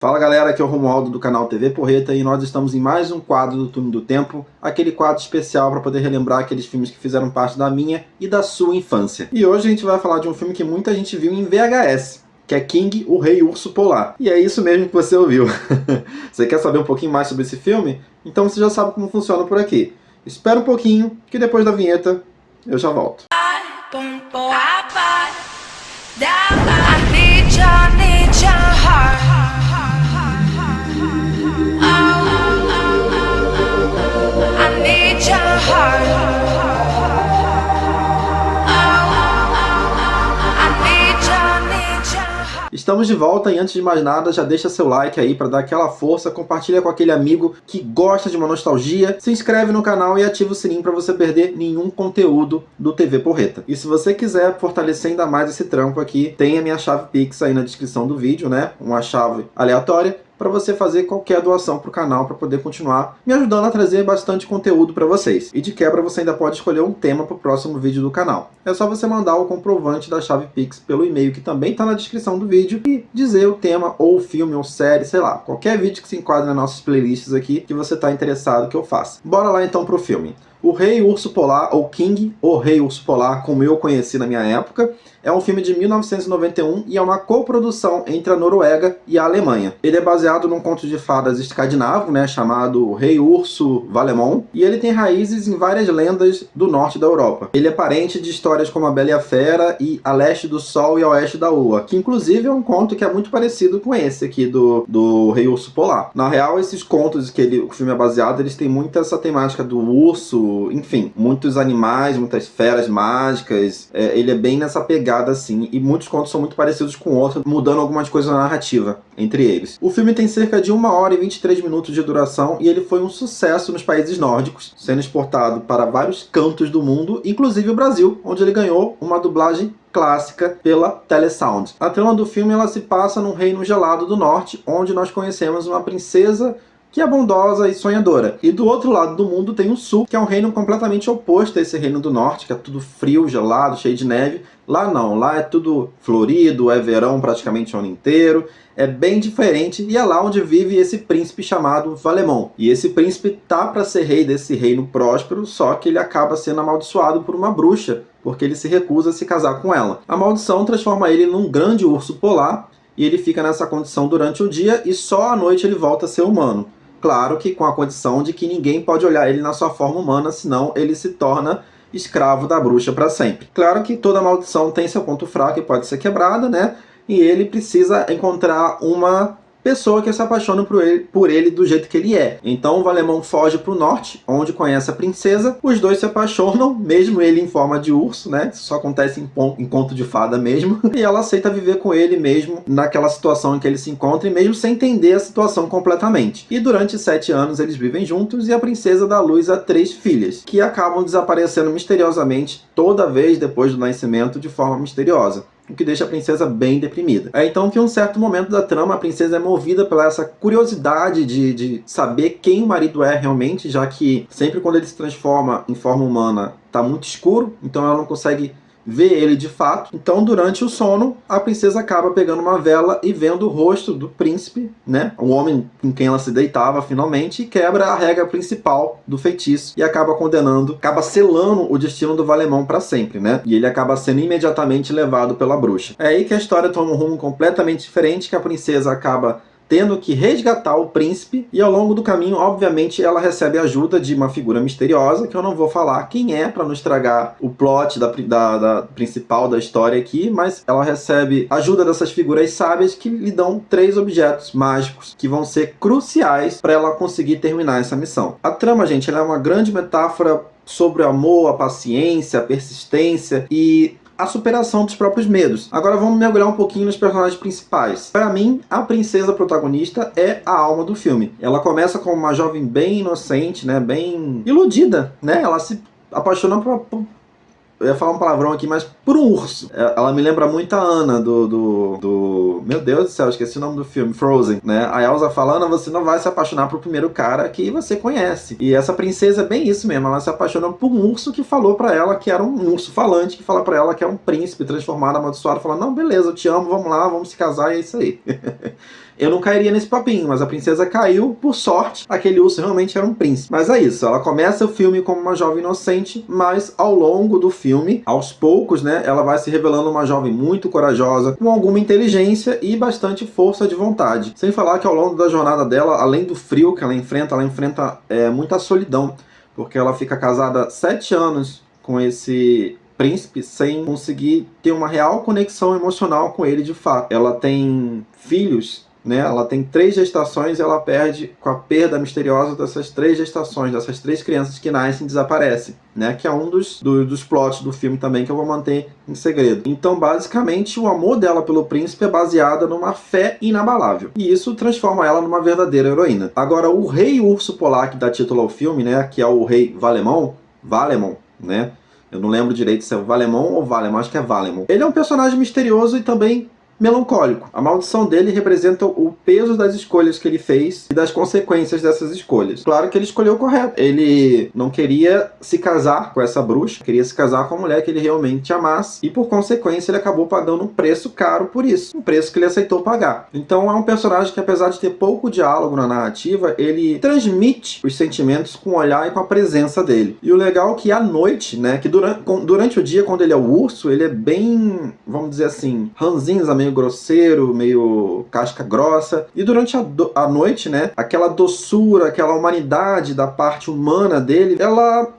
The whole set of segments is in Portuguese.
Fala galera, aqui é o Romualdo do canal TV Porreta e nós estamos em mais um quadro do Túnel do Tempo, aquele quadro especial para poder relembrar aqueles filmes que fizeram parte da minha e da sua infância. E hoje a gente vai falar de um filme que muita gente viu em VHS, que é King, o Rei Urso Polar. E é isso mesmo que você ouviu. Você quer saber um pouquinho mais sobre esse filme? Então você já sabe como funciona por aqui. Espera um pouquinho, que depois da vinheta eu já volto. Estamos de volta e antes de mais nada, já deixa seu like aí para dar aquela força, compartilha com aquele amigo que gosta de uma nostalgia, se inscreve no canal e ativa o sininho para você perder nenhum conteúdo do TV Porreta. E se você quiser fortalecer ainda mais esse trampo aqui, tem a minha chave Pix aí na descrição do vídeo, né? Uma chave aleatória para você fazer qualquer doação para o canal para poder continuar me ajudando a trazer bastante conteúdo para vocês. E de quebra você ainda pode escolher um tema para o próximo vídeo do canal. É só você mandar o comprovante da chave Pix pelo e-mail que também está na descrição do vídeo e dizer o tema ou filme ou série, sei lá, qualquer vídeo que se enquadre nas nossas playlists aqui que você está interessado que eu faça. Bora lá então pro filme. O Rei Urso Polar, ou King, o Rei Urso Polar, como eu conheci na minha época, é um filme de 1991 e é uma coprodução entre a Noruega e a Alemanha. Ele é baseado num conto de fadas escandinavo, né, chamado Rei Urso Valemon, e ele tem raízes em várias lendas do norte da Europa. Ele é parente de histórias como A Bela e a Fera e A Leste do Sol e A Oeste da Lua, que inclusive é um conto que é muito parecido com esse aqui do Rei Urso Polar. Na real, esses contos que o filme é baseado, eles têm muito essa temática do urso, enfim, muitos animais, muitas feras mágicas. Ele é bem nessa pegada assim, e muitos contos são muito parecidos com outros, mudando algumas coisas na narrativa entre eles. O filme tem cerca de 1 hora e 23 minutos de duração e ele foi um sucesso nos países nórdicos, sendo exportado para vários cantos do mundo, inclusive o Brasil, onde ele ganhou uma dublagem clássica pela Telesound. A trama do filme ela se passa num reino gelado do norte, onde nós conhecemos uma princesa que é bondosa e sonhadora. E do outro lado do mundo tem o sul, que é um reino completamente oposto a esse reino do norte, que é tudo frio, gelado, cheio de neve. Lá não, lá é tudo florido, é verão praticamente o ano inteiro, é bem diferente e é lá onde vive esse príncipe chamado Valemon. E esse príncipe tá para ser rei desse reino próspero, só que ele acaba sendo amaldiçoado por uma bruxa, porque ele se recusa a se casar com ela. A maldição transforma ele num grande urso polar e ele fica nessa condição durante o dia e só à noite ele volta a ser humano. Claro que com a condição de que ninguém pode olhar ele na sua forma humana, senão ele se torna escravo da bruxa para sempre. Claro que toda maldição tem seu ponto fraco e pode ser quebrada, né? E ele precisa encontrar uma pessoa que se apaixone por ele do jeito que ele é. Então o Valemon foge para o norte, onde conhece a princesa. Os dois se apaixonam, mesmo ele em forma de urso, né? Isso só acontece em conto de fada mesmo. E ela aceita viver com ele mesmo naquela situação em que ele se encontra, e mesmo sem entender a situação completamente. E durante 7 anos eles vivem juntos e a princesa dá luz a 3 filhas, que acabam desaparecendo misteriosamente toda vez depois do nascimento de forma misteriosa, o que deixa a princesa bem deprimida. É então que em um certo momento da trama a princesa é movida pela essa curiosidade de saber quem o marido é realmente, já que sempre quando ele se transforma em forma humana está muito escuro, então ela não consegue ver ele de fato. Então durante o sono a princesa acaba pegando uma vela e vendo o rosto do príncipe, né, o homem com quem ela se deitava finalmente, e quebra a regra principal do feitiço e acaba selando o destino do Valemon para sempre, né, e ele acaba sendo imediatamente levado pela bruxa. É aí que a história toma um rumo completamente diferente, que a princesa acaba tendo que resgatar o príncipe, e ao longo do caminho, obviamente, ela recebe ajuda de uma figura misteriosa, que eu não vou falar quem é, para não estragar o plot da principal da história aqui, mas ela recebe ajuda dessas figuras sábias que lhe dão 3 objetos mágicos, que vão ser cruciais para ela conseguir terminar essa missão. A trama, gente, ela é uma grande metáfora sobre o amor, a paciência, a persistência e a superação dos próprios medos. Agora vamos mergulhar um pouquinho nos personagens principais. Para mim, a princesa protagonista é a alma do filme. Ela começa como uma jovem bem inocente, né, bem iludida, né? Ela se apaixona eu ia falar um palavrão aqui, mas por um urso. Ela me lembra muito a Anna do... Meu Deus do céu, esqueci o nome do filme, Frozen, né? A Elsa falando, você não vai se apaixonar pro primeiro cara que você conhece. E essa princesa é bem isso mesmo, ela se apaixona por um urso que falou pra ela que era um urso falante, que fala pra ela que é um príncipe transformado, amaldiçoado, falando, não, beleza, eu te amo, vamos lá, vamos se casar e é isso aí. Eu não cairia nesse papinho, mas a princesa caiu, por sorte, aquele urso realmente era um príncipe. Mas é isso, ela começa o filme como uma jovem inocente, mas ao longo do filme, aos poucos, né, ela vai se revelando uma jovem muito corajosa, com alguma inteligência e bastante força de vontade. Sem falar que ao longo da jornada dela, além do frio que ela enfrenta muita solidão, porque ela fica casada 7 anos com esse príncipe sem conseguir ter uma real conexão emocional com ele de fato. Ela tem filhos, né? Ela tem 3 gestações e ela perde com a perda misteriosa dessas 3 gestações, dessas 3 crianças que nascem e desaparecem, né? Que é um dos plots do filme também que eu vou manter em segredo. Então, basicamente, o amor dela pelo príncipe é baseado numa fé inabalável. E isso transforma ela numa verdadeira heroína. Agora, o rei urso polar que dá título ao filme, né? Que é o rei Valemon, né? Eu não lembro direito se é o Valemon ou Valemon, acho que é Valemon. Ele é um personagem misterioso e também melancólico. A maldição dele representa o peso das escolhas que ele fez e das consequências dessas escolhas. Claro que ele escolheu o correto. Ele não queria se casar com essa bruxa, queria se casar com a mulher que ele realmente amasse e, por consequência, ele acabou pagando um preço caro por isso. Um preço que ele aceitou pagar. Então é um personagem que, apesar de ter pouco diálogo na narrativa, ele transmite os sentimentos com o olhar e com a presença dele. E o legal é que à noite, né, que durante o dia, quando ele é o urso, ele é bem, vamos dizer assim, ranzinza, meio grosseiro, meio casca grossa. E durante a noite, né, aquela doçura, aquela humanidade da parte humana dele,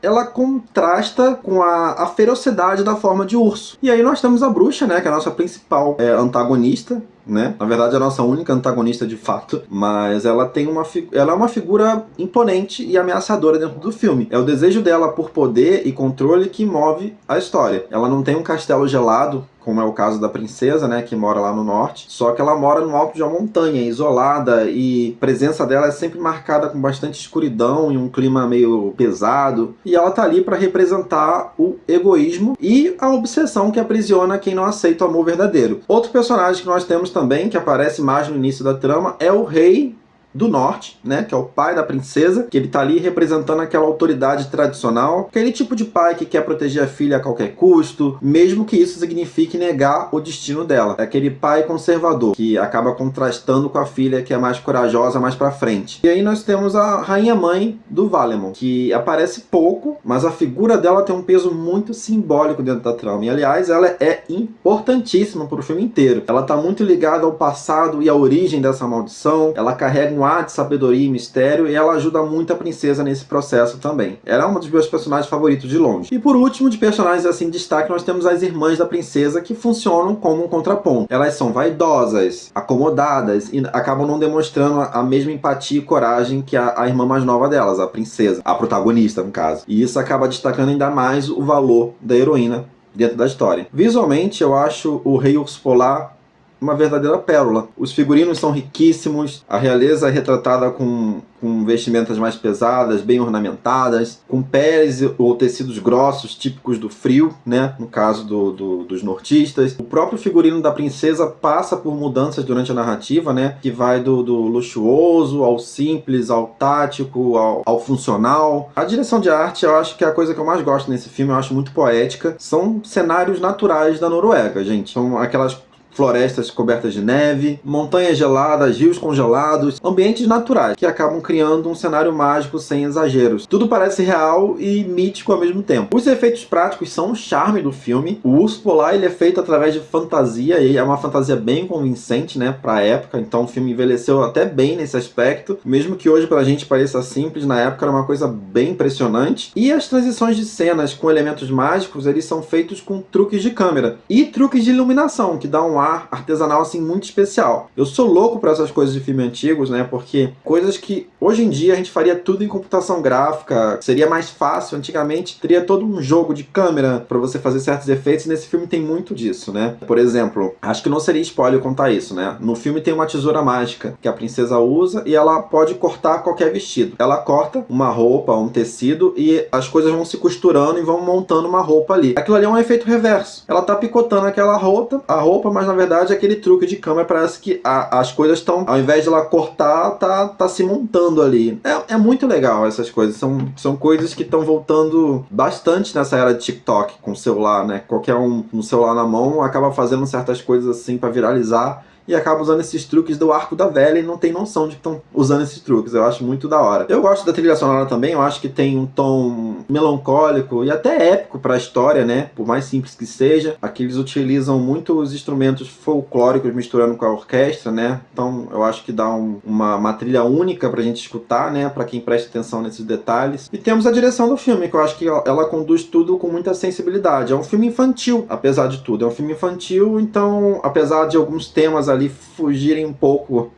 ela contrasta com a ferocidade da forma de urso. E aí nós temos a bruxa, né, que é a nossa principal antagonista, né? Na verdade, a nossa única antagonista de fato, mas ela é uma figura imponente e ameaçadora dentro do filme. É o desejo dela por poder e controle que move a história. Ela não tem um castelo gelado, como é o caso da princesa, né, que mora lá no norte, só que ela mora no alto de uma montanha, isolada, e a presença dela é sempre marcada com bastante escuridão e um clima meio pesado, e ela tá ali para representar o egoísmo e a obsessão que aprisiona quem não aceita o amor verdadeiro. Outro personagem que nós temos também, que aparece mais no início da trama, é o rei do norte, né, que é o pai da princesa, que ele tá ali representando aquela autoridade tradicional, aquele tipo de pai que quer proteger a filha a qualquer custo, mesmo que isso signifique negar o destino dela. É aquele pai conservador, que acaba contrastando com a filha que é mais corajosa, mais pra frente. E aí nós temos a rainha-mãe do Valemon, que aparece pouco, mas a figura dela tem um peso muito simbólico dentro da trama. E, aliás, ela é importantíssima pro filme inteiro. Ela tá muito ligada ao passado e à origem dessa maldição. Ela carrega um ar de sabedoria e mistério, e ela ajuda muito a princesa nesse processo também. Ela é uma dos meus personagens favoritos de longe. E por último, de personagens assim de destaque, nós temos as irmãs da princesa, que funcionam como um contraponto. Elas são vaidosas, acomodadas, e acabam não demonstrando a mesma empatia e coragem que a irmã mais nova delas, a princesa, a protagonista no caso. E isso acaba destacando ainda mais o valor da heroína dentro da história. Visualmente, eu acho o Rei Urso Polar uma verdadeira pérola. Os figurinos são riquíssimos, a realeza é retratada com vestimentas mais pesadas, bem ornamentadas, com peles ou tecidos grossos, típicos do frio, né? No caso dos nortistas. O próprio figurino da princesa passa por mudanças durante a narrativa, né? Que vai do luxuoso ao simples, ao tático, ao funcional. A direção de arte, eu acho que é a coisa que eu mais gosto nesse filme, eu acho muito poética. São cenários naturais da Noruega, gente. São aquelas florestas cobertas de neve, montanhas geladas, rios congelados, ambientes naturais que acabam criando um cenário mágico sem exageros. Tudo parece real e mítico ao mesmo tempo. Os efeitos práticos são o charme do filme. O Urso Polar, ele é feito através de fantasia, e é uma fantasia bem convincente, né, pra época, então o filme envelheceu até bem nesse aspecto, mesmo que hoje pra gente pareça simples, na época era uma coisa bem impressionante. E as transições de cenas com elementos mágicos, eles são feitos com truques de câmera e truques de iluminação, que dá um ar ar artesanal assim muito especial. Eu sou louco por essas coisas de filmes antigos, né? Porque coisas que hoje em dia a gente faria tudo em computação gráfica, seria mais fácil. Antigamente teria todo um jogo de câmera para você fazer certos efeitos, e nesse filme tem muito disso, né? Por exemplo, acho que não seria spoiler contar isso, né? No filme tem uma tesoura mágica que a princesa usa e ela pode cortar qualquer vestido. Ela corta uma roupa, um tecido, e as coisas vão se costurando e vão montando uma roupa ali. Aquilo ali é um efeito reverso. Ela tá picotando aquela roupa, mas na verdade aquele truque de câmera parece que as coisas estão, ao invés de ela cortar, tá se montando ali. É muito legal essas coisas. São coisas que estão voltando bastante nessa era de TikTok com o celular, né? Qualquer um no celular na mão acaba fazendo certas coisas assim para viralizar e acaba usando esses truques do arco da velha e não tem noção de que estão usando esses truques. Eu acho muito da hora. Eu gosto da trilha sonora também, eu acho que tem um tom melancólico e até épico para a história, né? Por mais simples que seja. Aqui eles utilizam muitos instrumentos folclóricos misturando com a orquestra, né? Então eu acho que dá uma trilha única pra gente escutar, né? Pra quem presta atenção nesses detalhes. E temos a direção do filme, que eu acho que ela conduz tudo com muita sensibilidade. É um filme infantil, apesar de tudo. É um filme infantil, então, apesar de alguns temas ali fugirem um pouco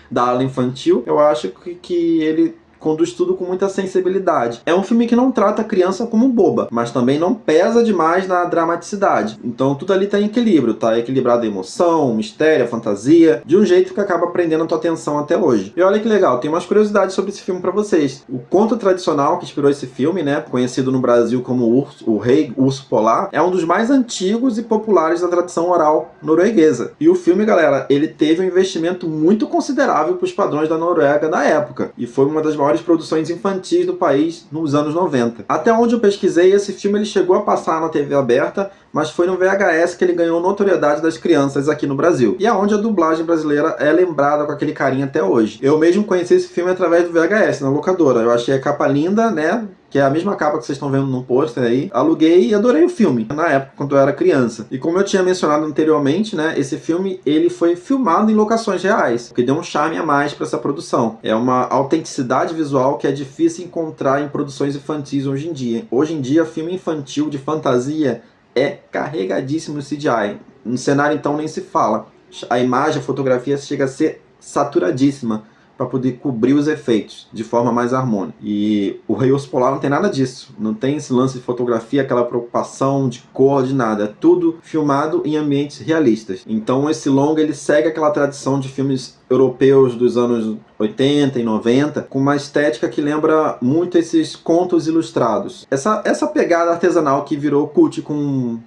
da ala infantil, eu acho que ele conduz tudo com muita sensibilidade. É um filme que não trata a criança como boba, mas também não pesa demais na dramaticidade. Então tudo ali tá em equilíbrio, tá equilibrado a emoção, o mistério, a fantasia, de um jeito que acaba prendendo a tua atenção até hoje. E olha que legal, tem umas curiosidades sobre esse filme pra vocês. O conto tradicional que inspirou esse filme, né, conhecido no Brasil como o Rei Urso Polar, é um dos mais antigos e populares da tradição oral norueguesa. E o filme, galera, ele teve um investimento muito considerável para os padrões da Noruega da época, e foi uma das maiores produções infantis do país nos anos 90. Até onde eu pesquisei, esse filme ele chegou a passar na TV aberta, mas foi no VHS que ele ganhou notoriedade das crianças aqui no Brasil. E é onde a dublagem brasileira é lembrada com aquele carinho até hoje. Eu mesmo conheci esse filme através do VHS, na locadora. Eu achei a capa linda, né? Que é a mesma capa que vocês estão vendo no pôster aí. Aluguei e adorei o filme, na época, quando eu era criança. E como eu tinha mencionado anteriormente, né, esse filme, ele foi filmado em locações reais, o que deu um charme a mais para essa produção. É uma autenticidade visual que é difícil encontrar em produções infantis hoje em dia. Hoje em dia, filme infantil de fantasia é carregadíssimo no CGI. No cenário, então, nem se fala. A imagem, a fotografia chega a ser saturadíssima para poder cobrir os efeitos de forma mais harmônica. E o Rei Urso Polar não tem nada disso. Não tem esse lance de fotografia, aquela preocupação de cor, de nada. É tudo filmado em ambientes realistas. Então esse longa, ele segue aquela tradição de filmes europeus dos anos 80 e 90, com uma estética que lembra muito esses contos ilustrados. Essa pegada artesanal que virou cult com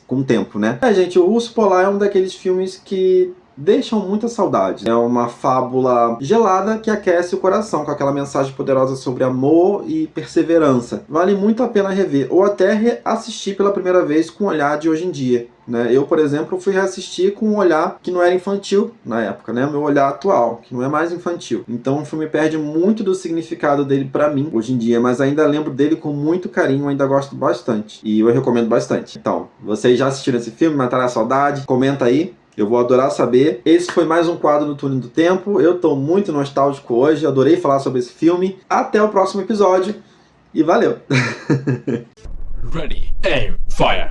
o tempo, né? Gente, o Urso Polar é um daqueles filmes que deixam muita saudade. É uma fábula gelada que aquece o coração, com aquela mensagem poderosa sobre amor e perseverança. Vale muito a pena rever, ou até reassistir pela primeira vez com o olhar de hoje em dia, né? Eu, por exemplo, fui reassistir com um olhar que não era infantil na época, né? Meu olhar atual, que não é mais infantil. Então o filme perde muito do significado dele pra mim hoje em dia, mas ainda lembro dele com muito carinho, ainda gosto bastante. E eu recomendo bastante. Então, vocês já assistiram esse filme, mataram a saudade? Comenta aí. Eu vou adorar saber. Esse foi mais um quadro do Túnel do Tempo. Eu tô muito nostálgico hoje. Adorei falar sobre esse filme. Até o próximo episódio. E valeu! Ready, aim, fire!